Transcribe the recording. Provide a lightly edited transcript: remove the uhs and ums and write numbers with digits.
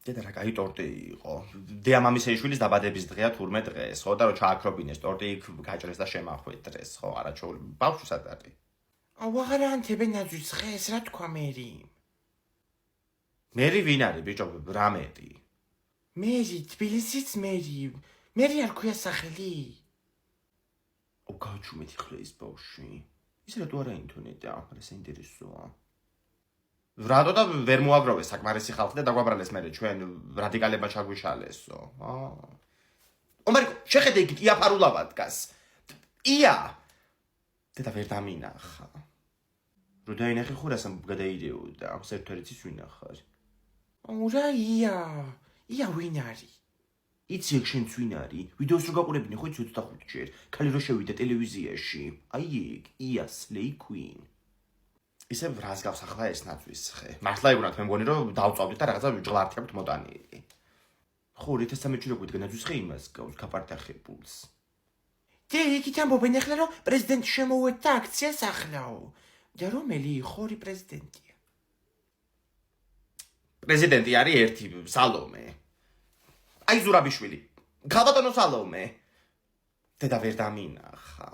დედა რა კაი ტორტი იყო. დედა მამისეიშვილის დაბადების დღეა 12 დღეს, ხო, და რომ ჩააქრობინეს ტორტი იქ გაჭრეს და შემახვედრეს, ხო, არაჩვეულ ბავშვს ატარი. აღარა ანთებენ ნაძვის ხეს, რა თქვა მერი? მერი ვინ არის, ბიჭო, რა მერი? მერი, თბილისის მერი. მერი არ ქვია სახელი? გაჩუმეთი ხლე ის ბავშვი. ის რატო არა ინტერნეტი, არა საინტერესოა. რატო და ვერ მოაგროვეს საკმარისი ხალხი და დაგვაბრალეს მერე ჩვენ რადიკალებმა ჩაგვიშალესო. ომარიკო, შეხედე იქ იაფარულავა დგას. ია. დედა ვერ დამინახა. რო დაინახე ხურასამ გადაიდეოდა, საერთოდ ვინახარ. რა ია? ია ვინ არის? იცი ეგ შენც ვინ არის? ვიდეოს რო გაყურებინე ხო 25 ჯერ. ქალი რო შევიდა ტელევიზიაში. აი ეგ, ია სლეი κουინ. ისე რას გავს ახლა ეს ნაძვის ხე? მართლა იგონათ მე მგონი რომ დავწავდით და რაღაცა ჟღლართი აქვს მოტანილი. ხო, 1313 რო გვიდგა ნაძვის ხე იმას გავს გაპარტახებულს. დე იქით ამბობენ ახლა რომ პრეზიდენტი შემოუერთდა აქციას ახლაო. და რომელი ხორი პრეზიდენტია? პრეზიდენტი არის ერთი სალომე. აი ზურაბიშვილი. ქალბატონო სალომე. დედა ვერ დამინახა.